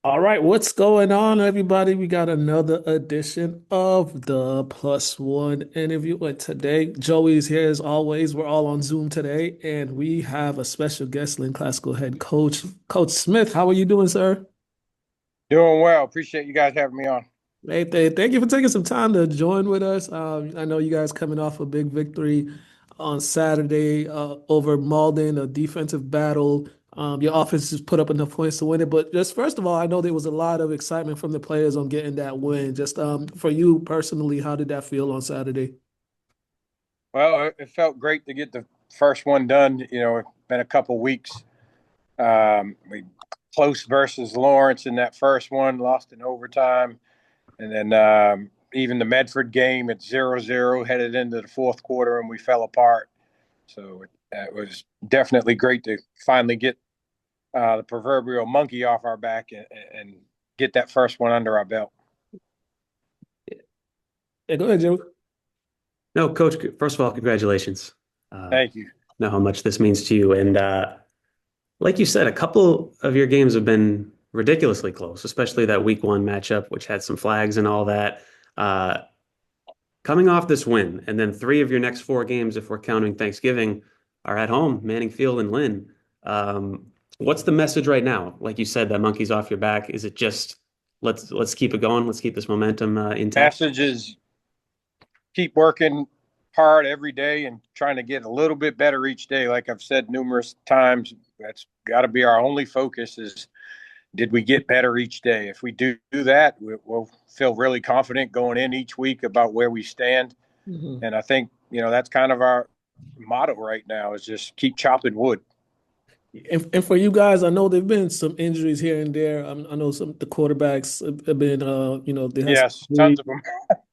All right, what's going on, everybody? We got another edition of the Plus One interview. And today, Joey's here as always. We're all on Zoom today, and we have a special guest, Lynn Classical head coach, Coach Smith. How are you doing, sir? Doing well. Appreciate you guys having me on. Hey, thank you for taking some time to join with us. I know you guys coming off a big victory on Saturday over Malden, a defensive battle. Your offense just put up enough points to win it. But just first of all, I know there was a lot of excitement from the players on getting that win. Just for you personally, how did that feel on Saturday? Well, it felt great to get the first one done. It's been a couple weeks. We close versus Lawrence in that first one, lost in overtime, and then even the Medford game at 0-0 headed into the fourth quarter, and we fell apart. So it was definitely great to finally get the proverbial monkey off our back and get that first one under our belt. Yeah, go ahead, Joe. No, Coach, first of all, congratulations. Thank you. Know how much this means to you. And like you said, a couple of your games have been ridiculously close, especially that week one matchup, which had some flags and all that. Uh, Coming off this win, and then three of your next four games, if we're counting Thanksgiving, are at home, Manning Field and Lynn. What's the message right now? Like you said, that monkey's off your back. Is it just let's keep it going? Let's keep this momentum intact? Message is keep working hard every day and trying to get a little bit better each day. Like I've said numerous times, that's got to be our only focus is did we get better each day? If we do that, we'll feel really confident going in each week about where we stand. Mhm. And I think, that's kind of our motto right now is just keep chopping wood. And for you guys, I know there've been some injuries here and there. I know some the quarterbacks have been, they had some Yes, tons injuries. of them.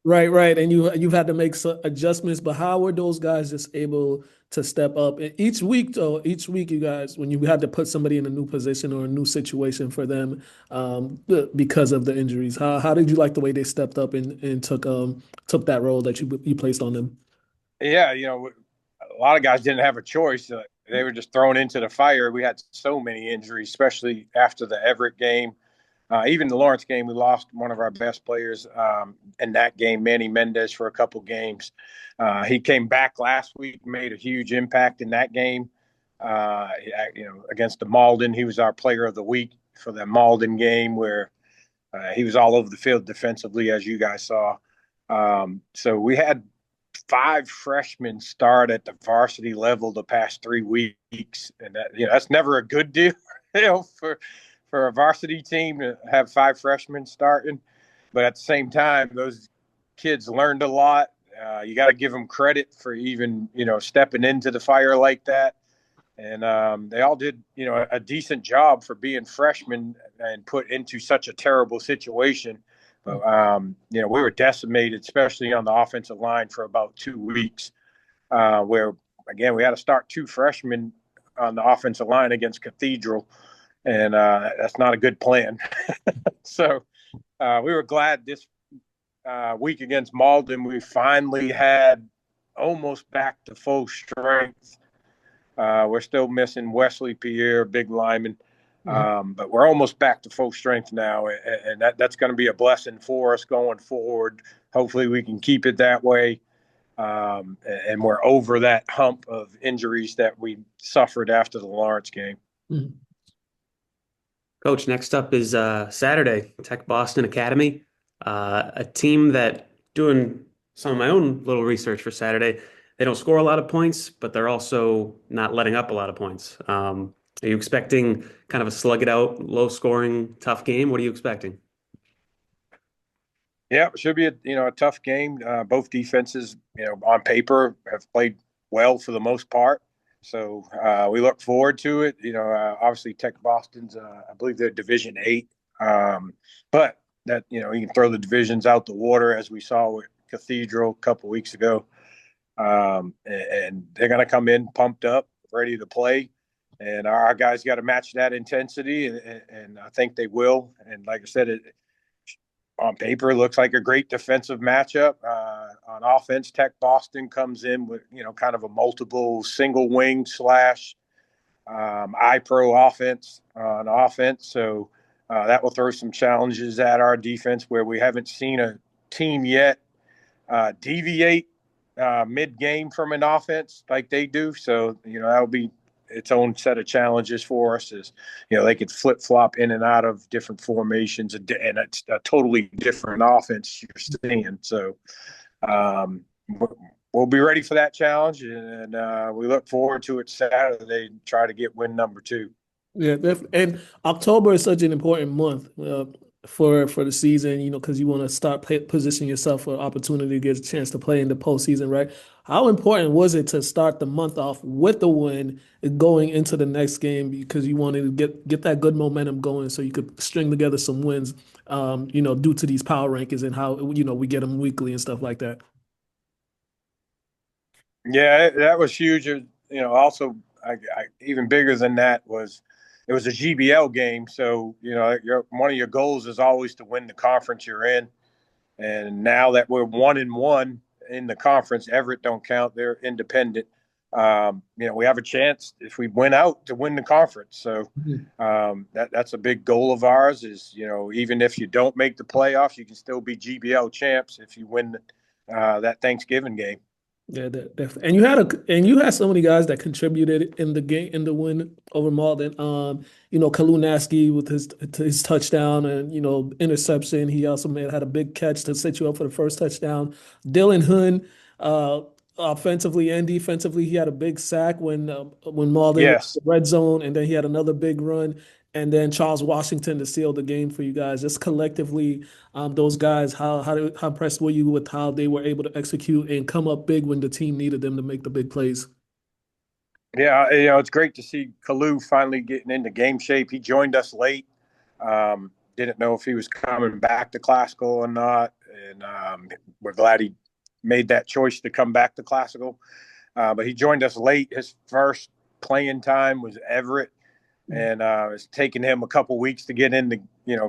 Right, right, and you've had to make some adjustments. But how were those guys just able to step up? And each week, though, each week, you guys, when you had to put somebody in a new position or a new situation for them, because of the injuries, how did you like the way they stepped up and took that role that you placed on them? Yeah, a lot of guys didn't have a choice. They were just thrown into the fire. We had so many injuries, especially after the Everett game. Even the Lawrence game, we lost one of our best players in that game, Manny Mendez, for a couple games. He came back last week, made a huge impact in that game. Against the Malden, he was our player of the week for the Malden game, where he was all over the field defensively, as you guys saw. So we had five freshmen start at the varsity level the past 3 weeks, and that's never a good deal, for a varsity team to have five freshmen starting. But at the same time, those kids learned a lot. You got to give them credit for even stepping into the fire like that. And they all did a decent job for being freshmen and put into such a terrible situation. But we were decimated, especially on the offensive line, for about 2 weeks, where again we had to start two freshmen on the offensive line against Cathedral, and that's not a good plan. So we were glad this week against Malden we finally had almost back to full strength. We're still missing Wesley Pierre, big lineman, but we're almost back to full strength now, and that's going to be a blessing for us going forward. Hopefully, we can keep it that way, and we're over that hump of injuries that we suffered after the Lawrence game. Mhm. Coach, next up is Saturday, Tech Boston Academy, a team that doing some of my own little research for Saturday. They don't score a lot of points, but they're also not letting up a lot of points. Are you expecting kind of a slug it out, low scoring, tough game? What are you expecting? Yeah, it should be a tough game. Both defenses, on paper, have played well for the most part. So we look forward to it. Obviously Tech Boston's, I believe they're Division 8, but that you can throw the divisions out the water as we saw with Cathedral a couple weeks ago, and they're going to come in pumped up, ready to play. And our guys got to match that intensity, and I think they will. And like I said, on paper, it looks like a great defensive matchup. On offense, Tech Boston comes in with kind of a multiple single wing slash I pro offense on offense. So That will throw some challenges at our defense where we haven't seen a team yet deviate mid-game from an offense like they do. So, that'll be its own set of challenges for us is, they could flip-flop in and out of different formations and it's a totally different offense you're seeing. So um, we'll be ready for that challenge, and we look forward to it Saturday and try to get win number 2. Yeah, and October is such an important month for the season, because you want to start positioning yourself for opportunity to get a chance to play in the postseason, right? How important was it to start the month off with the win going into the next game because you wanted to get that good momentum going so you could string together some wins, due to these power rankings and how we get them weekly and stuff like that. Yeah, that was huge. Also, even bigger than that was it was a GBL game. So, one of your goals is always to win the conference you're in. And now that we're 1-1 in the conference, Everett don't count; they're independent. We have a chance if we win out to win the conference. So Mhm. that's a big goal of ours. Is even if you don't make the playoffs, you can still be GBL champs if you win that Thanksgiving game. Yeah, definitely. And you had so many guys that contributed in the game in the win over Malden. Kalunaski with his touchdown and interception. He also had a big catch to set you up for the first touchdown. Dylan Hun, uh, offensively and defensively, he had a big sack when Malden was Yes. in the red zone, and then he had another big run. And then Charles Washington to seal the game for you guys. Just collectively, those guys, how impressed were you with how they were able to execute and come up big when the team needed them to make the big plays? Yeah, it's great to see Kalu finally getting into game shape. He joined us late. Didn't know if he was coming back to Classical or not, and we're glad he made that choice to come back to Classical. But he joined us late. His first playing time was Everett, and it's taken him a couple weeks to get into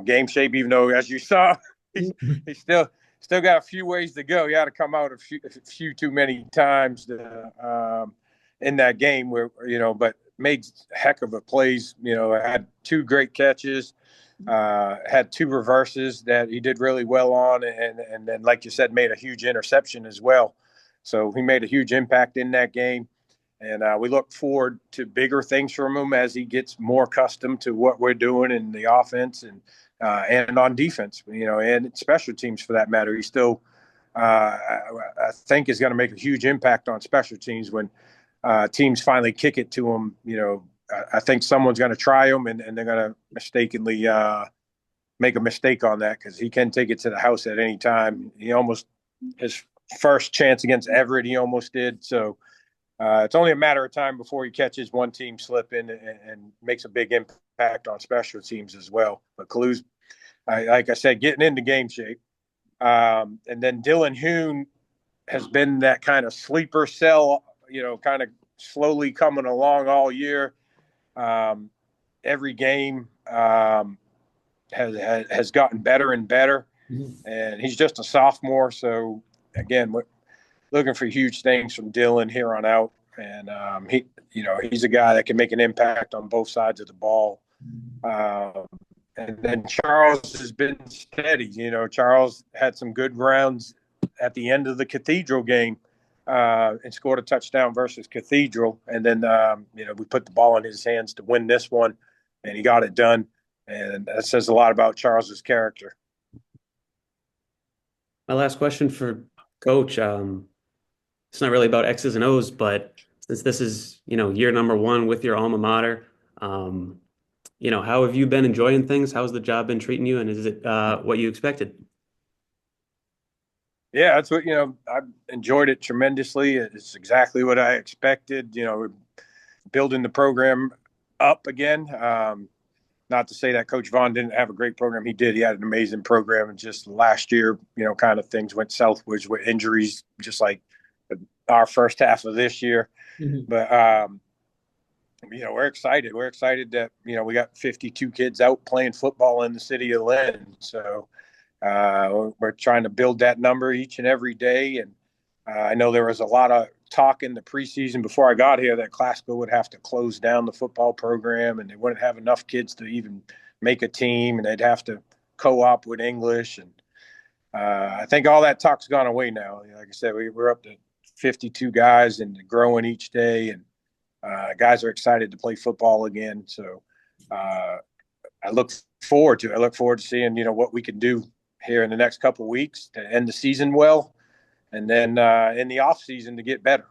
game shape. Even though, as you saw, he's still got a few ways to go. He had to come out a few too many times in that game where but made heck of a plays. Had 2 great catches, had 2 reverses that he did really well on, and then like you said, made a huge interception as well. So he made a huge impact in that game. And we look forward to bigger things from him as he gets more accustomed to what we're doing in the offense and on defense, and special teams for that matter. He still, I think, is going to make a huge impact on special teams when teams finally kick it to him. I think someone's going to try him, and they're going to mistakenly make a mistake on that because he can take it to the house at any time. His first chance against Everett, he almost did. So it's only a matter of time before he catches one team slipping and makes a big impact on special teams as well. But Kalu's, like I said, getting into game shape. And then Dylan Hoon has been that kind of sleeper cell, kind of slowly coming along all year. Every game has gotten better and better. And he's just a sophomore. So, again, looking for huge things from Dylan here on out. And he's a guy that can make an impact on both sides of the ball. And then Charles has been steady. Charles had some good rounds at the end of the Cathedral game and scored a touchdown versus Cathedral. And then, we put the ball in his hands to win this one, and he got it done. And that says a lot about Charles's character. My last question for Coach. It's not really about X's and O's, but since this is, year number 1 with your alma mater, how have you been enjoying things? How's the job been treating you? And is it what you expected? Yeah, that's what, I've enjoyed it tremendously. It's exactly what I expected. We're building the program up again. Not to say that Coach Vaughn didn't have a great program. He did. He had an amazing program. And just last year, kind of things went southwards with injuries, just like our first half of this year. Mhm. But, we're excited. We're excited that, we got 52 kids out playing football in the city of Lynn. So we're trying to build that number each and every day. And I know there was a lot of talk in the preseason before I got here that Classical would have to close down the football program and they wouldn't have enough kids to even make a team, and they'd have to co-op with English. And I think all that talk's gone away now. Like I said, we're up to 52 guys and growing each day, and guys are excited to play football again. So I look forward to it. I look forward to seeing what we can do here in the next couple of weeks to end the season well, and then in the off season to get better.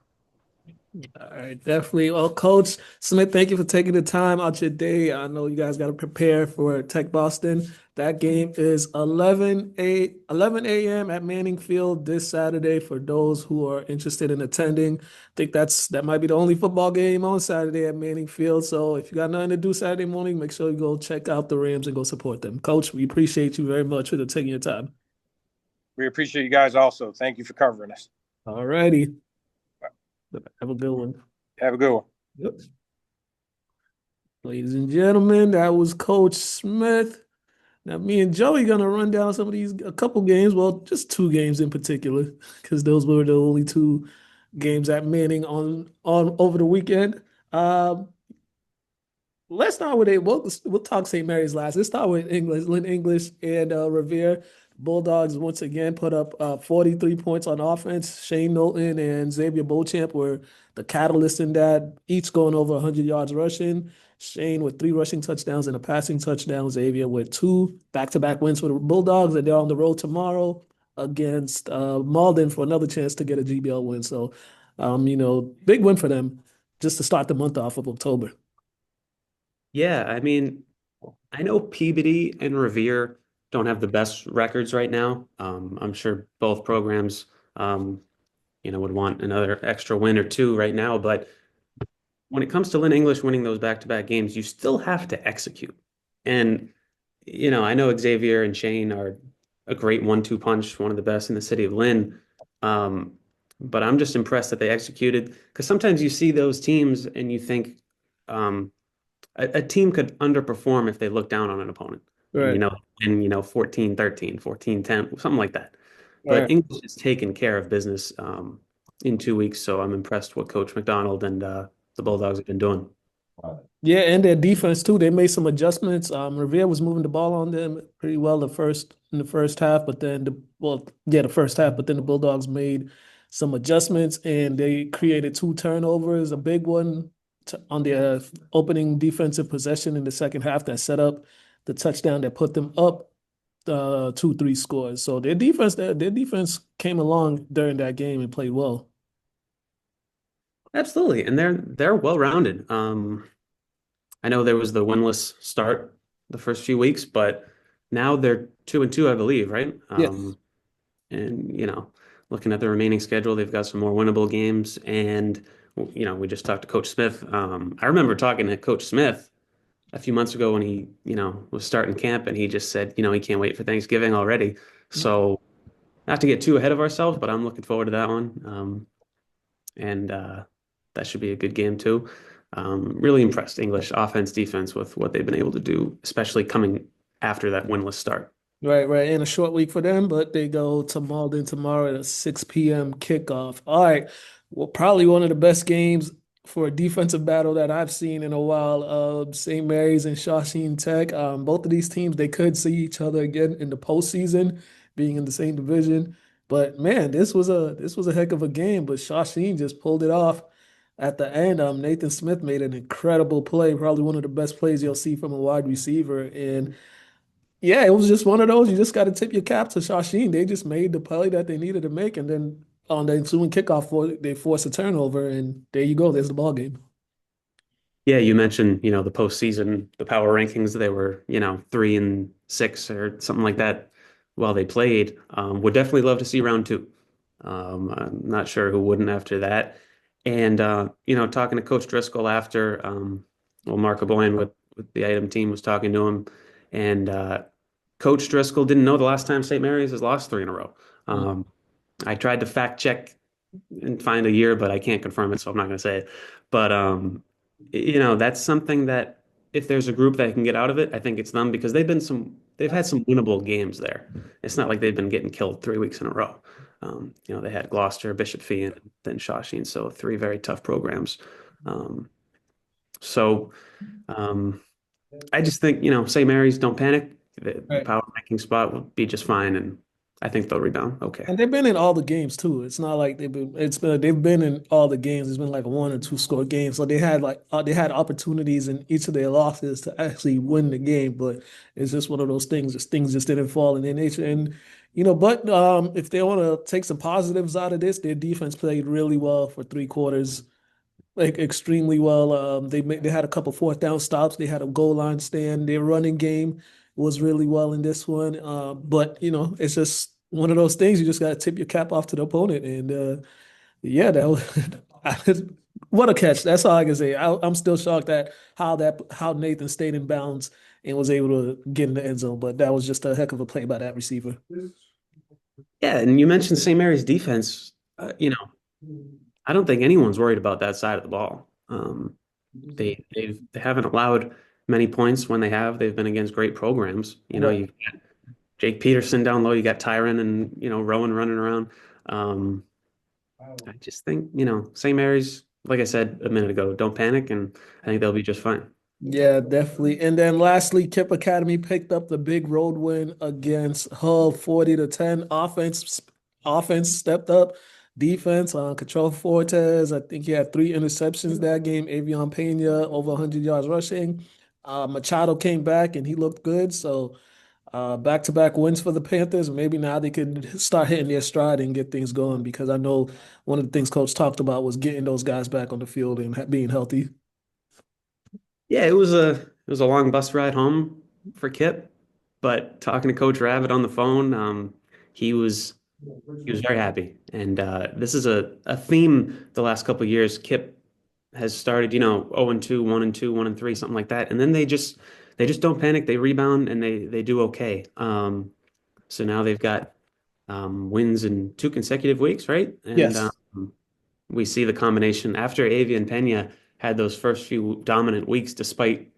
All right, definitely. Well, Coach Smith, thank you for taking the time out your day. I know you guys got to prepare for Tech Boston. That game is 11 a.m. at Manning Field this Saturday for those who are interested in attending. I think that might be the only football game on Saturday at Manning Field. So if you got nothing to do Saturday morning, make sure you go check out the Rams and go support them. Coach, we appreciate you very much for taking your time. We appreciate you guys also. Thank you for covering us. All righty. Have a good one. Have a good one. Yep. Ladies and gentlemen, that was Coach Smith. Now, me and Joey gonna run down a couple games. Well, just two games in particular, because those were the only two games at Manning on over the weekend. Let's start with it. We'll talk St. Mary's last. Let's start with Lynn English and Revere. Bulldogs once again put up 43 points on offense. Shane Knowlton and Xavier Beauchamp were the catalyst in that, each going over 100 yards rushing. Shane with 3 rushing touchdowns and a passing touchdown. Xavier with 2 back-to-back wins for the Bulldogs, and they're on the road tomorrow against Malden for another chance to get a GBL win. So, big win for them just to start the month off of October. Yeah, I mean, I know Peabody and Revere don't have the best records right now. I'm sure both programs, would want another extra win or two right now. But when it comes to Lynn English winning those back-to-back games, you still have to execute. And, I know Xavier and Shane are a great 1-2 punch, one of the best in the city of Lynn. But I'm just impressed that they executed, because sometimes you see those teams and you think, a team could underperform if they look down on an opponent and, Right. and 14-13, 14-10, something like that. Right. But English has taken care of business in 2 weeks. So I'm impressed what Coach McDonald and the Bulldogs have been doing. Yeah, and their defense too. They made some adjustments. Revere was moving the ball on them pretty well in the first half, but then the first half, but then the Bulldogs made some adjustments and they created 2 turnovers, a big one on their opening defensive possession in the second half that set up the touchdown that put them up 2-3 scores. So their defense came along during that game and played well. Absolutely, and they're well-rounded. I know there was the winless start the first few weeks, but now they're 2-2, I believe, right? Yes. And looking at the remaining schedule, they've got some more winnable games. And we just talked to Coach Smith. I remember talking to Coach Smith a few months ago when he was starting camp, and he just said he can't wait for Thanksgiving already. So not to get too ahead of ourselves, but I'm looking forward to that one. And that should be a good game too. Really impressed English offense, defense with what they've been able to do, especially coming after that winless start. Right, right. And a short week for them, but they go to Malden tomorrow at a 6 p.m. kickoff. All right. Well, probably one of the best games for a defensive battle that I've seen in a while. St. Mary's and Shawsheen Tech. Both of these teams, they could see each other again in the postseason, being in the same division. But man, this was a heck of a game. But Shawsheen just pulled it off at the end. Nathan Smith made an incredible play, probably one of the best plays you'll see from a wide receiver. And yeah, it was just one of those. You just got to tip your cap to Shawsheen. They just made the play that they needed to make, and then on the ensuing kickoff, they forced a turnover, and there you go. There's the ball game. Yeah, you mentioned, the postseason, the power rankings, they were, 3-6 or something like that while they played. Would definitely love to see round two. I'm not sure who wouldn't after that. And, talking to Coach Driscoll after, Mark Aboyne with the item team was talking to him. And Coach Driscoll didn't know the last time St. Mary's has lost 3 in a row. I tried to fact check and find a year, but I can't confirm it, so I'm not going to say it. But that's something that if there's a group that can get out of it, I think it's them, because they've had some winnable games there. It's not like they've been getting killed 3 weeks in a row. They had Gloucester, Bishop Fee, and then Shawsheen, so 3 very tough programs. So I just think, St. Mary's, don't panic. The Right. power ranking spot will be just fine, and I think they'll rebound. Okay. And they've been in all the games too. It's not like they've been in all the games. It's been like one or two score games. So they had opportunities in each of their losses to actually win the game, but it's just one of those things. Just things just didn't fall in their nature. And but if they want to take some positives out of this, their defense played really well for 3 quarters, like extremely well. They had a couple fourth down stops. They had a goal line stand. Their running game was really well in this one. But it's just one of those things. You just got to tip your cap off to the opponent. And yeah, that was what a catch. That's all I can say. I'm still shocked at how Nathan stayed in bounds and was able to get in the end zone. But that was just a heck of a play by that receiver. Yeah, and you mentioned St. Mary's defense. I don't think anyone's worried about that side of the ball. They haven't allowed many points when they have. They've been against great programs. Right. You got Jake Peterson down low, you got Tyron and Rowan running around. Um, I just think, St. Mary's, like I said a minute ago, don't panic, and I think they'll be just fine. Yeah, definitely. And then lastly, Kip Academy picked up the big road win against Hull 40-10. Offense stepped up. Defense on Control Fortes. I think he had 3 interceptions that game. Avion Pena over 100 yards rushing. Machado came back and he looked good. So back-to-back wins for the Panthers. Maybe now they could start hitting their stride and get things going because I know one of the things Coach talked about was getting those guys back on the field and being healthy. Yeah, it was a long bus ride home for Kip, but talking to Coach Rabbit on the phone, he was very happy. And this is a theme the last couple of years. Kip has started, 0-2, 1-2, 1-3, something like that. And then they just don't panic. They rebound and they do okay. So now they've got wins in 2 consecutive weeks, right? And Yes. we see the combination after Avi and Pena had those first few dominant weeks despite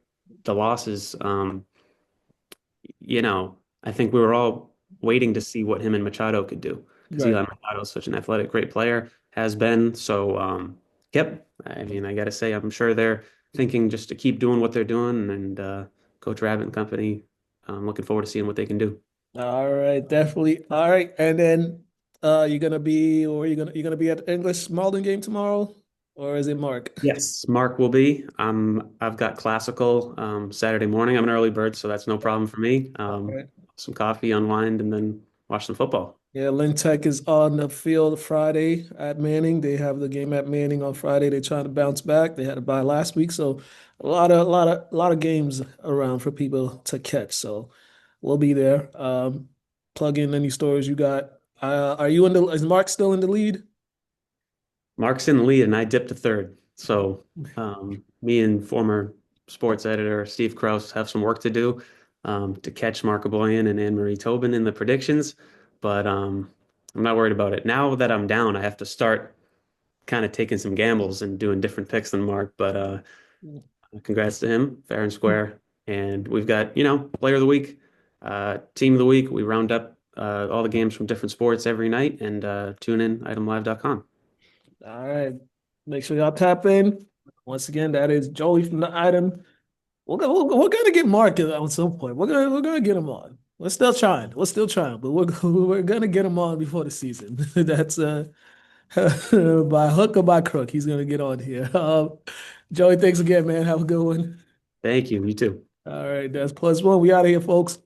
the losses. I think we were all waiting to see what him and Machado could do because Right. Eli Machado is such an athletic, great player, has been. So, yep. I mean, I got to say, I'm sure they're thinking just to keep doing what they're doing, and Coach Rabbit and company, I'm looking forward to seeing what they can do. All right, definitely. All right, and then you're gonna be at the English Malden game tomorrow, or is it Mark? Yes, Mark will be. I've got classical Saturday morning. I'm an early bird, so that's no problem for me. All right. Some coffee, unwind, and then watch some football. Yeah, Lynn Tech is on the field Friday at Manning. They have the game at Manning on Friday. They're trying to bounce back. They had a bye last week, so a lot of games around for people to catch. So we'll be there. Plug in any stories you got. Are you in the? Is Mark still in the lead? Mark's in the lead, and I dipped to third. So me and former sports editor Steve Kraus have some work to do to catch Mark Aboyan and Anne Marie Tobin in the predictions. But I'm not worried about it. Now that I'm down, I have to start kind of taking some gambles and doing different picks than Mark. But congrats to him, fair and square. And we've got, player of the week, team of the week. We round up all the games from different sports every night and tune in itemlive.com. All right. Make sure y'all tap in. Once again, that is Joey from the item. We're gonna get Mark at some point. We're gonna get him on. We're still trying. We're still trying, but we're gonna get him on before the season. That's by hook or by crook, he's gonna get on here. Joey, thanks again, man. Have a good one. Thank you. You too. All right, that's plus one. We out of here, folks.